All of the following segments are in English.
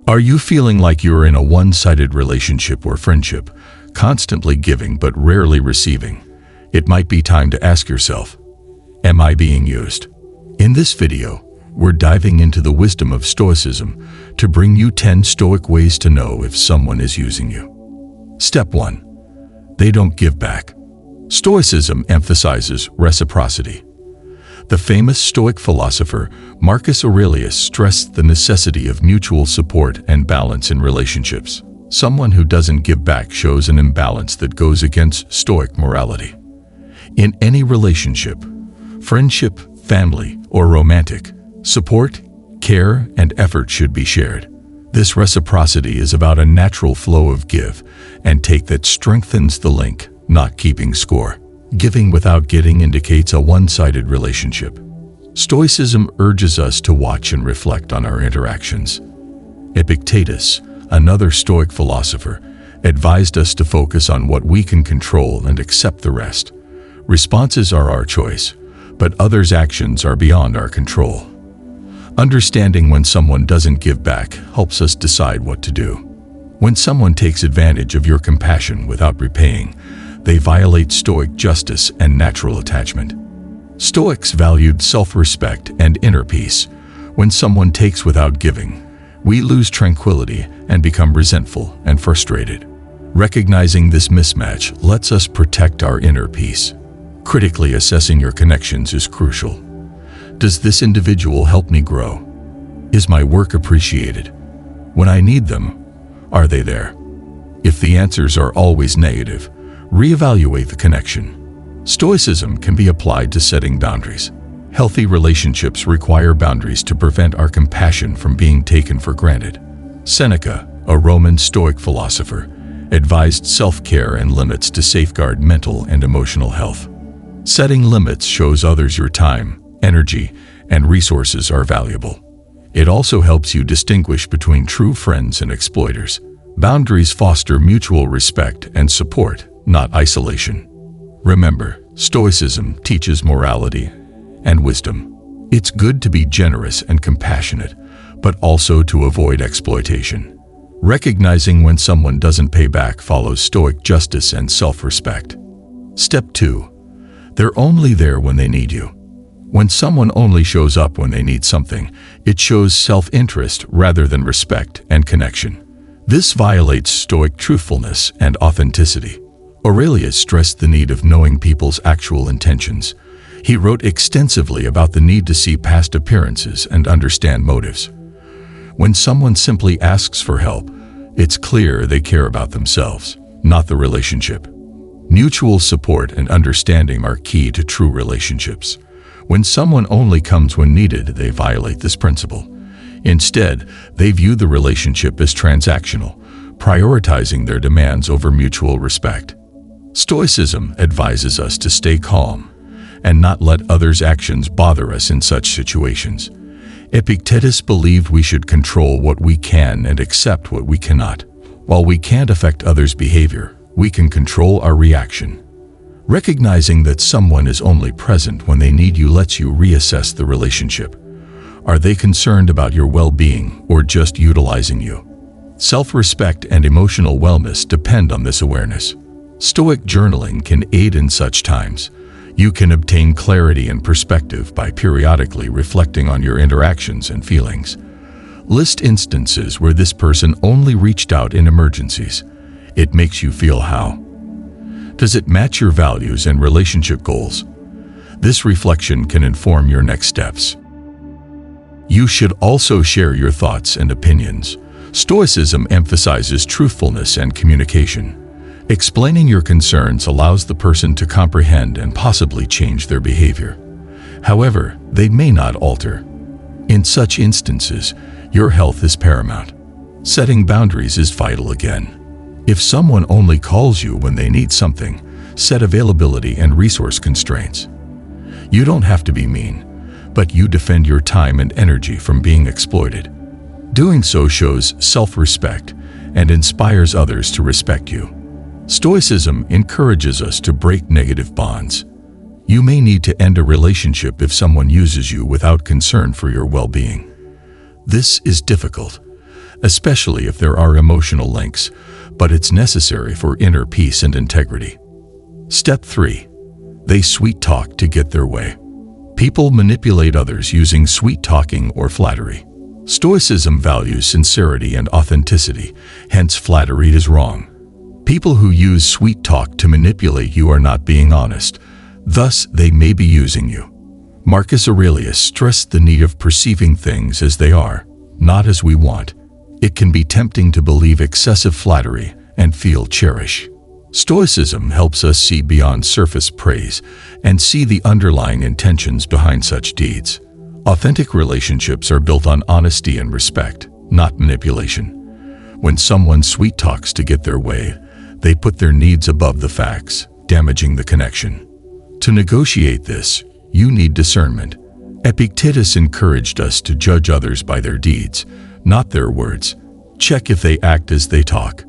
Are you feeling like you're in a one-sided relationship or friendship, constantly giving but rarely receiving? It might be time to ask yourself, am I being used? In this video, we're diving into the wisdom of Stoicism to bring you 10 Stoic ways to know if someone is using you. Step 1. They don't give back. Stoicism emphasizes reciprocity. The famous Stoic philosopher Marcus Aurelius stressed the necessity of mutual support and balance in relationships. Someone who doesn't give back shows an imbalance that goes against Stoic morality. In any relationship, friendship, family, or romantic, support, care, and effort should be shared. This reciprocity is about a natural flow of give and take that strengthens the link, not keeping score. Giving without getting indicates a one-sided relationship. Stoicism urges us to watch and reflect on our interactions. Epictetus, another Stoic philosopher, advised us to focus on what we can control and accept the rest. Responses are our choice, but others' actions are beyond our control. Understanding when someone doesn't give back helps us decide what to do. When someone takes advantage of your compassion without repaying, they violate Stoic justice and natural attachment. Stoics valued self-respect and inner peace. When someone takes without giving, we lose tranquility and become resentful and frustrated. Recognizing this mismatch lets us protect our inner peace. Critically assessing your connections is crucial. Does this individual help me grow? Is my work appreciated? When I need them, are they there? If the answers are always negative, reevaluate the connection. Stoicism can be applied to setting boundaries. Healthy relationships require boundaries to prevent our compassion from being taken for granted. Seneca, a Roman Stoic philosopher, advised self-care and limits to safeguard mental and emotional health. Setting limits shows others your time, energy, and resources are valuable. It also helps you distinguish between true friends and exploiters. Boundaries foster mutual respect and support, not isolation. Remember, Stoicism teaches morality and wisdom. It's good to be generous and compassionate, but also to avoid exploitation. Recognizing when someone doesn't pay back follows Stoic justice and self-respect. Step 2. They're only there when they need you. When someone only shows up when they need something, it shows self-interest rather than respect and connection. This violates Stoic truthfulness and authenticity. Aurelius stressed the need of knowing people's actual intentions. He wrote extensively about the need to see past appearances and understand motives. When someone simply asks for help, it's clear they care about themselves, not the relationship. Mutual support and understanding are key to true relationships. When someone only comes when needed, they violate this principle. Instead, they view the relationship as transactional, prioritizing their demands over mutual respect. Stoicism advises us to stay calm and not let others' actions bother us in such situations. Epictetus believed we should control what we can and accept what we cannot. While we can't affect others' behavior, we can control our reaction. Recognizing that someone is only present when they need you lets you reassess the relationship. Are they concerned about your well-being or just utilizing you? Self-respect and emotional wellness depend on this awareness. Stoic journaling can aid in such times. You can obtain clarity and perspective by periodically reflecting on your interactions and feelings. List instances where this person only reached out in emergencies. It makes you feel how. Does it match your values and relationship goals? This reflection can inform your next steps. You should also share your thoughts and opinions. Stoicism emphasizes truthfulness and communication. Explaining your concerns allows the person to comprehend and possibly change their behavior. However, they may not alter. In such instances, your health is paramount. Setting boundaries is vital again. If someone only calls you when they need something, set availability and resource constraints. You don't have to be mean, but you defend your time and energy from being exploited. Doing so shows self-respect and inspires others to respect you. Stoicism encourages us to break negative bonds. You may need to end a relationship if someone uses you without concern for your well-being. This is difficult, especially if there are emotional links, but it's necessary for inner peace and integrity. Step 3. They sweet talk to get their way. People manipulate others using sweet talking or flattery. Stoicism values sincerity and authenticity, hence flattery is wrong. People who use sweet talk to manipulate you are not being honest, thus they may be using you. Marcus Aurelius stressed the need of perceiving things as they are, not as we want. It can be tempting to believe excessive flattery and feel cherish. Stoicism helps us see beyond surface praise and see the underlying intentions behind such deeds. Authentic relationships are built on honesty and respect, not manipulation. When someone sweet talks to get their way, they put their needs above the facts, damaging the connection. To negotiate this, you need discernment. Epictetus encouraged us to judge others by their deeds, not their words. Check if they act as they talk.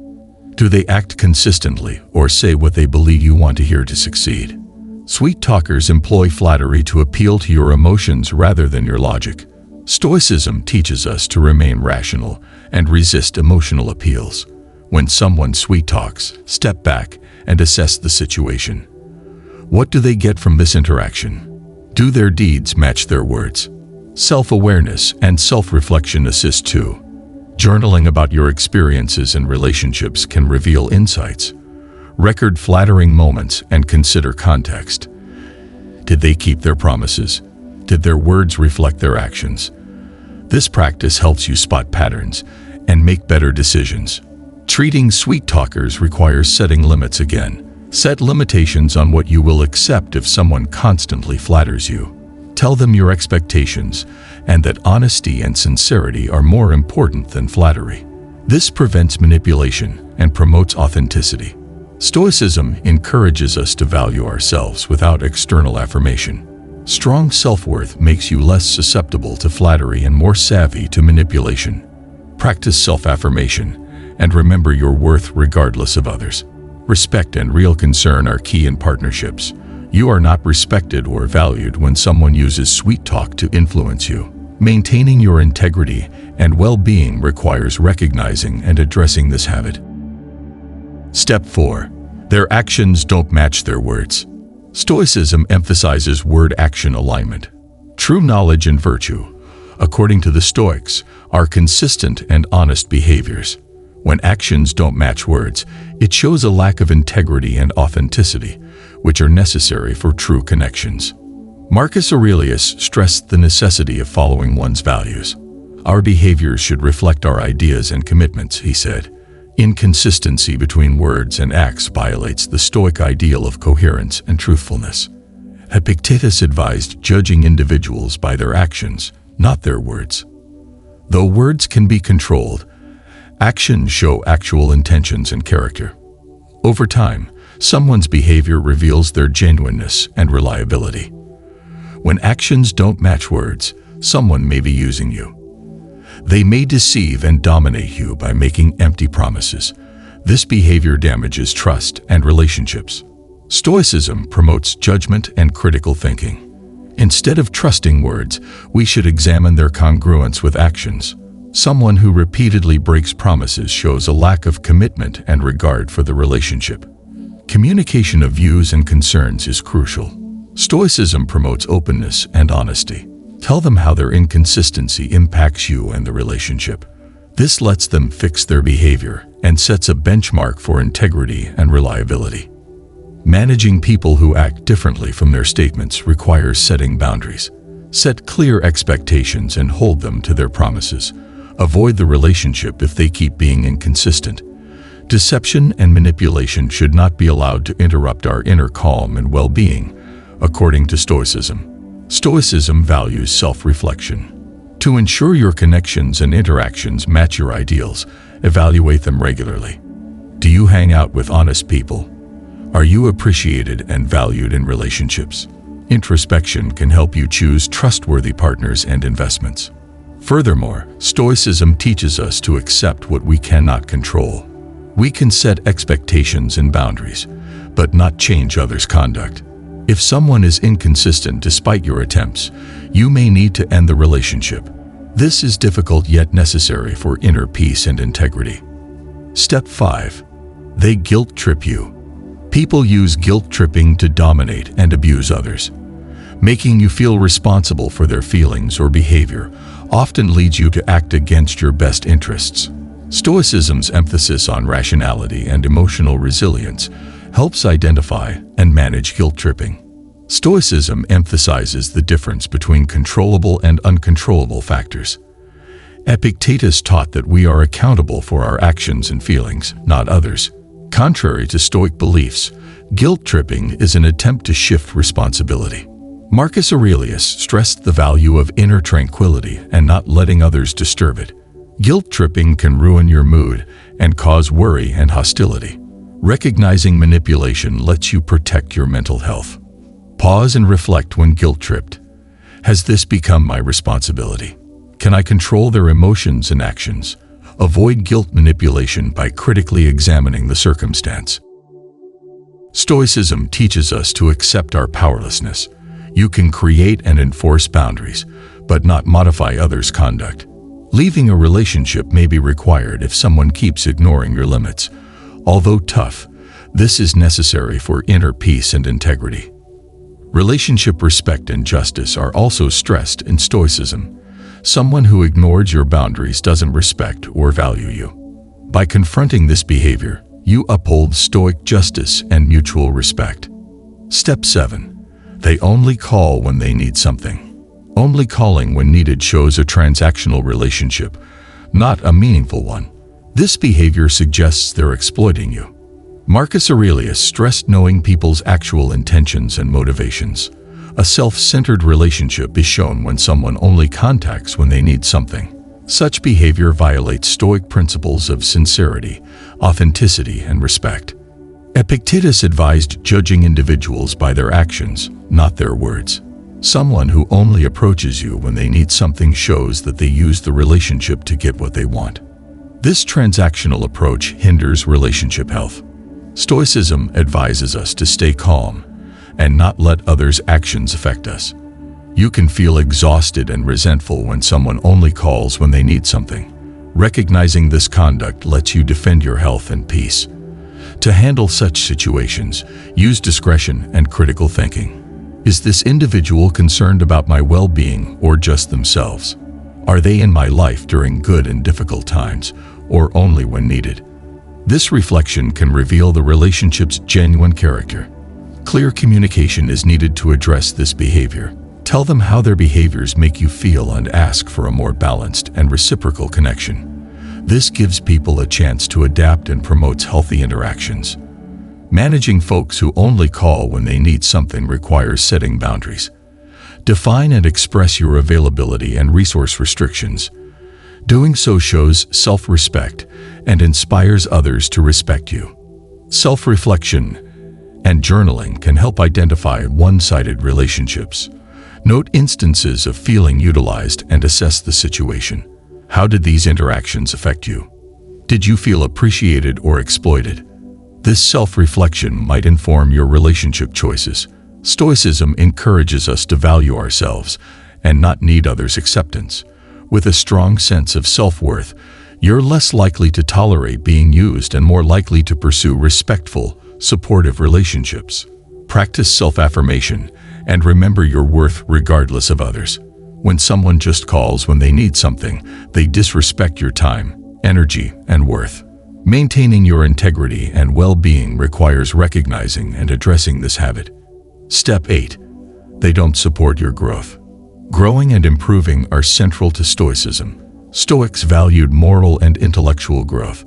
Do they act consistently or say what they believe you want to hear to succeed? Sweet talkers employ flattery to appeal to your emotions rather than your logic. Stoicism teaches us to remain rational and resist emotional appeals. When someone sweet talks, step back and assess the situation. What do they get from this interaction? Do their deeds match their words? Self-awareness and self-reflection assist too. Journaling about your experiences and relationships can reveal insights. Record flattering moments and consider context. Did they keep their promises? Did their words reflect their actions? This practice helps you spot patterns and make better decisions. Treating sweet talkers requires setting limits again. Set limitations on what you will accept if someone constantly flatters you. Tell them your expectations and that honesty and sincerity are more important than flattery. This prevents manipulation and promotes authenticity. Stoicism encourages us to value ourselves without external affirmation. Strong self-worth makes you less susceptible to flattery and more savvy to manipulation. Practice self-affirmation and remember your worth regardless of others. Respect and real concern are key in partnerships. You are not respected or valued when someone uses sweet talk to influence you. Maintaining your integrity and well-being requires recognizing and addressing this habit. Step 4. Their actions don't match their words. Stoicism emphasizes word-action alignment. True knowledge and virtue, according to the Stoics, are consistent and honest behaviors. When actions don't match words, it shows a lack of integrity and authenticity, which are necessary for true connections. Marcus Aurelius stressed the necessity of following one's values. Our behaviors should reflect our ideas and commitments, he said. Inconsistency between words and acts violates the Stoic ideal of coherence and truthfulness. Epictetus advised judging individuals by their actions, not their words. Though words can be controlled, actions show actual intentions and character. Over time, someone's behavior reveals their genuineness and reliability. When actions don't match words, someone may be using you. They may deceive and dominate you by making empty promises. This behavior damages trust and relationships. Stoicism promotes judgment and critical thinking. Instead of trusting words, we should examine their congruence with actions. Someone who repeatedly breaks promises shows a lack of commitment and regard for the relationship. Communication of views and concerns is crucial. Stoicism promotes openness and honesty. Tell them how their inconsistency impacts you and the relationship. This lets them fix their behavior and sets a benchmark for integrity and reliability. Managing people who act differently from their statements requires setting boundaries. Set clear expectations and hold them to their promises. Avoid the relationship if they keep being inconsistent. Deception and manipulation should not be allowed to interrupt our inner calm and well-being, according to Stoicism. Stoicism values self-reflection. To ensure your connections and interactions match your ideals, evaluate them regularly. Do you hang out with honest people? Are you appreciated and valued in relationships? Introspection can help you choose trustworthy partners and investments. Furthermore, Stoicism teaches us to accept what we cannot control. We can set expectations and boundaries, but not change others' conduct. If someone is inconsistent despite your attempts, you may need to end the relationship. This is difficult yet necessary for inner peace and integrity. Step 5. They guilt trip you. People use guilt tripping to dominate and abuse others. Making you feel responsible for their feelings or behavior often leads you to act against your best interests. Stoicism's emphasis on rationality and emotional resilience helps identify and manage guilt tripping. Stoicism emphasizes the difference between controllable and uncontrollable factors. Epictetus taught that we are accountable for our actions and feelings, not others. Contrary to Stoic beliefs, guilt tripping is an attempt to shift responsibility. Marcus Aurelius stressed the value of inner tranquility and not letting others disturb it. Guilt tripping can ruin your mood and cause worry and hostility. Recognizing manipulation lets you protect your mental health. Pause and reflect when guilt tripped. Has this become my responsibility? Can I control their emotions and actions? Avoid guilt manipulation by critically examining the circumstance. Stoicism teaches us to accept our powerlessness. You can create and enforce boundaries, but not modify others' conduct. Leaving a relationship may be required if someone keeps ignoring your limits. Although tough, this is necessary for inner peace and integrity. Relationship respect and justice are also stressed in Stoicism. Someone who ignores your boundaries doesn't respect or value you. By confronting this behavior, you uphold Stoic justice and mutual respect. Step 7. They only call when they need something. Only calling when needed shows a transactional relationship, not a meaningful one. This behavior suggests they're exploiting you. Marcus Aurelius stressed knowing people's actual intentions and motivations. A self-centered relationship is shown when someone only contacts when they need something. Such behavior violates Stoic principles of sincerity, authenticity, and respect. Epictetus advised judging individuals by their actions, not their words. Someone who only approaches you when they need something shows that they use the relationship to get what they want. This transactional approach hinders relationship health. Stoicism advises us to stay calm and not let others' actions affect us. You can feel exhausted and resentful when someone only calls when they need something. Recognizing this conduct lets you defend your health and peace. To handle such situations, use discretion and critical thinking. Is this individual concerned about my well-being or just themselves? Are they in my life during good and difficult times, or only when needed? This reflection can reveal the relationship's genuine character. Clear communication is needed to address this behavior. Tell them how their behaviors make you feel and ask for a more balanced and reciprocal connection. This gives people a chance to adapt and promotes healthy interactions. Managing folks who only call when they need something requires setting boundaries. Define and express your availability and resource restrictions. Doing so shows self-respect and inspires others to respect you. Self-reflection and journaling can help identify one-sided relationships. Note instances of feeling utilized and assess the situation. How did these interactions affect you? Did you feel appreciated or exploited? This self-reflection might inform your relationship choices. Stoicism encourages us to value ourselves and not need others' acceptance. With a strong sense of self-worth, you're less likely to tolerate being used and more likely to pursue respectful, supportive relationships. Practice self-affirmation and remember your worth regardless of others. When someone just calls when they need something, they disrespect your time, energy, and worth. Maintaining your integrity and well-being requires recognizing and addressing this habit. Step 8. They don't support your growth. Growing and improving are central to Stoicism. Stoics valued moral and intellectual growth.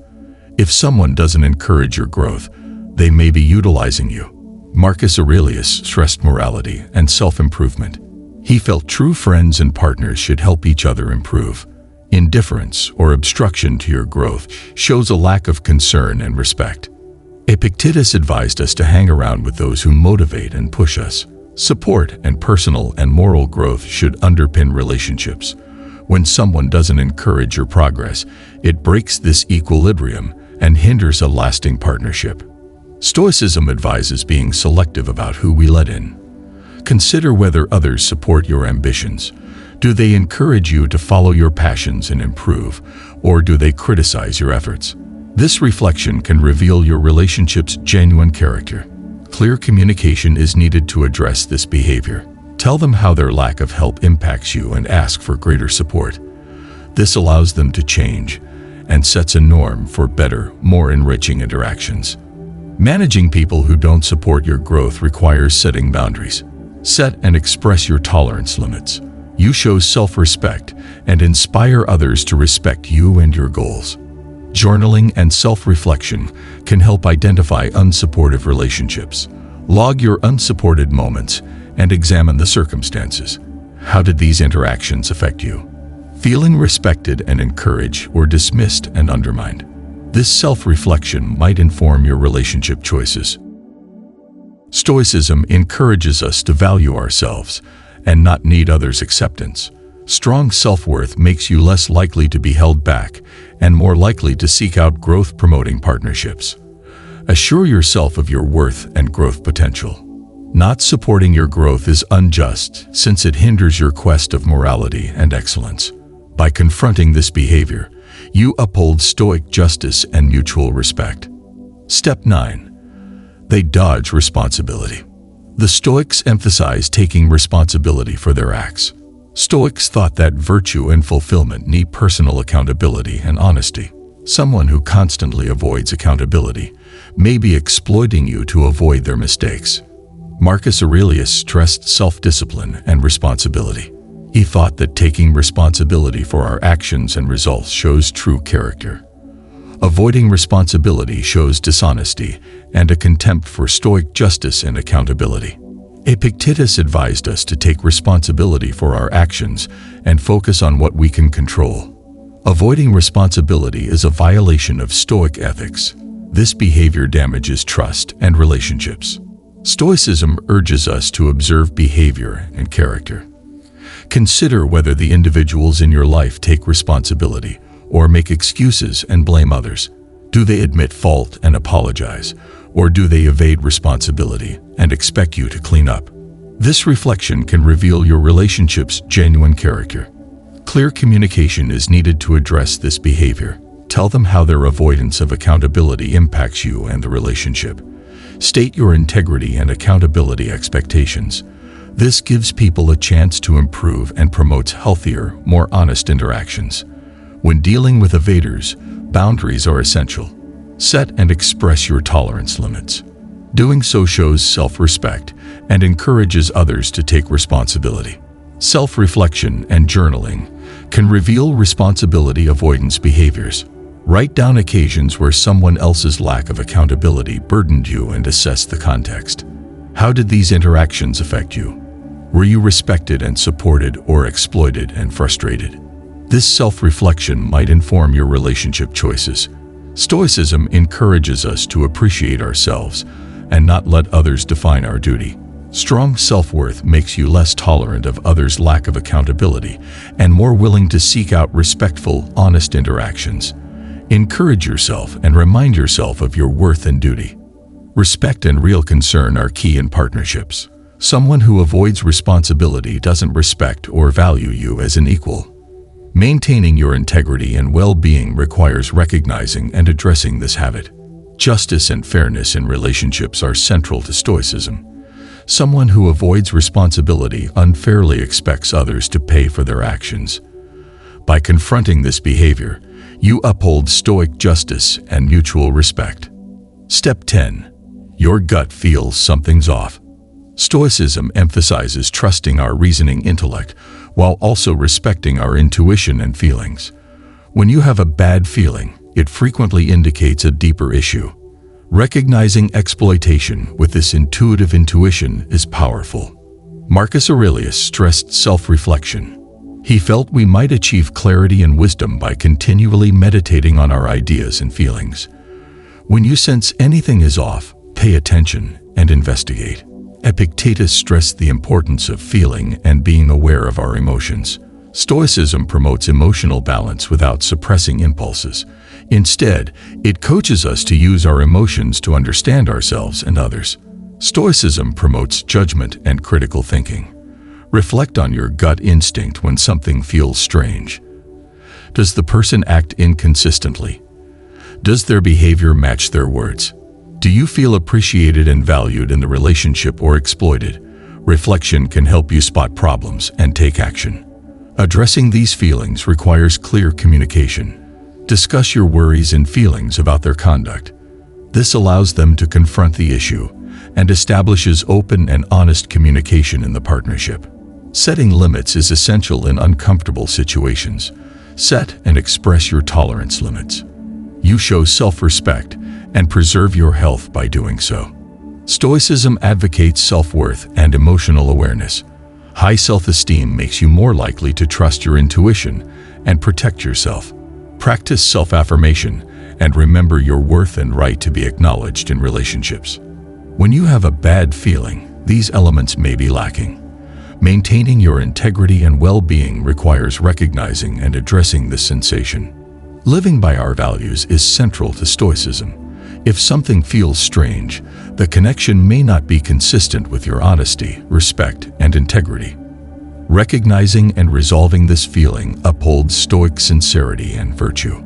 If someone doesn't encourage your growth, they may be utilizing you. Marcus Aurelius stressed morality and self-improvement. He felt true friends and partners should help each other improve. Indifference or obstruction to your growth shows a lack of concern and respect. Epictetus advised us to hang around with those who motivate and push us. Support and personal and moral growth should underpin relationships. When someone doesn't encourage your progress, it breaks this equilibrium and hinders a lasting partnership. Stoicism advises being selective about who we let in. Consider whether others support your ambitions. Do they encourage you to follow your passions and improve, or do they criticize your efforts? This reflection can reveal your relationship's genuine character. Clear communication is needed to address this behavior. Tell them how their lack of help impacts you and ask for greater support. This allows them to change and sets a norm for better, more enriching interactions. Managing people who don't support your growth requires setting boundaries. Set and express your tolerance limits. You show self-respect and inspire others to respect you and your goals. Journaling and self-reflection can help identify unsupportive relationships. Log your unsupported moments and examine the circumstances. How did these interactions affect you? Feeling respected and encouraged, or dismissed and undermined? This self-reflection might inform your relationship choices. Stoicism encourages us to value ourselves and not need others' acceptance. Strong self-worth makes you less likely to be held back and more likely to seek out growth-promoting partnerships. Assure yourself of your worth and growth potential. Not supporting your growth is unjust, since it hinders your quest of morality and excellence. By confronting this behavior, you uphold Stoic justice and mutual respect. Step 9. They dodge responsibility. The Stoics emphasize taking responsibility for their acts. Stoics thought that virtue and fulfillment need personal accountability and honesty. Someone who constantly avoids accountability may be exploiting you to avoid their mistakes. Marcus Aurelius stressed self-discipline and responsibility. He thought that taking responsibility for our actions and results shows true character. Avoiding responsibility shows dishonesty and a contempt for Stoic justice and accountability. Epictetus advised us to take responsibility for our actions and focus on what we can control. Avoiding responsibility is a violation of Stoic ethics. This behavior damages trust and relationships. Stoicism urges us to observe behavior and character. Consider whether the individuals in your life take responsibility or make excuses and blame others. Do they admit fault and apologize, or do they evade responsibility and expect you to clean up? This reflection can reveal your relationship's genuine character. Clear communication is needed to address this behavior. Tell them how their avoidance of accountability impacts you and the relationship. State your integrity and accountability expectations. This gives people a chance to improve and promotes healthier, more honest interactions. When dealing with evaders, boundaries are essential. Set and express your tolerance limits. Doing so shows self-respect and encourages others to take responsibility. Self-reflection and journaling can reveal responsibility avoidance behaviors. Write down occasions where someone else's lack of accountability burdened you and assess the context. How did these interactions affect you? Were you respected and supported, or exploited and frustrated? This self-reflection might inform your relationship choices. Stoicism encourages us to appreciate ourselves and not let others define our duty. Strong self-worth makes you less tolerant of others' lack of accountability and more willing to seek out respectful, honest interactions. Encourage yourself and remind yourself of your worth and duty. Respect and real concern are key in partnerships. Someone who avoids responsibility doesn't respect or value you as an equal. Maintaining your integrity and well-being requires recognizing and addressing this habit. Justice and fairness in relationships are central to Stoicism. Someone who avoids responsibility unfairly expects others to pay for their actions. By confronting this behavior, you uphold Stoic justice and mutual respect. Step 10. Your gut feels something's off. Stoicism emphasizes trusting our reasoning intellect while also respecting our intuition and feelings. When you have a bad feeling, it frequently indicates a deeper issue. Recognizing exploitation with this intuitive intuition is powerful. Marcus Aurelius stressed self-reflection. He felt we might achieve clarity and wisdom by continually meditating on our ideas and feelings. When you sense anything is off, pay attention and investigate. Epictetus stressed the importance of feeling and being aware of our emotions. Stoicism promotes emotional balance without suppressing impulses. Instead, it coaches us to use our emotions to understand ourselves and others. Stoicism promotes judgment and critical thinking. Reflect on your gut instinct when something feels strange. Does the person act inconsistently? Does their behavior match their words? Do you feel appreciated and valued in the relationship or exploited? Reflection can help you spot problems and take action. Addressing these feelings requires clear communication. Discuss your worries and feelings about their conduct. This allows them to confront the issue and establishes open and honest communication in the partnership. Setting limits is essential in uncomfortable situations. Set and express your tolerance limits. You show self-respect and preserve your health by doing so. Stoicism advocates self-worth and emotional awareness. High self-esteem makes you more likely to trust your intuition and protect yourself. Practice self-affirmation and remember your worth and right to be acknowledged in relationships. When you have a bad feeling, these elements may be lacking. Maintaining your integrity and well-being requires recognizing and addressing this sensation. Living by our values is central to Stoicism. If something feels strange, the connection may not be consistent with your honesty, respect, and integrity. Recognizing and resolving this feeling upholds Stoic sincerity and virtue.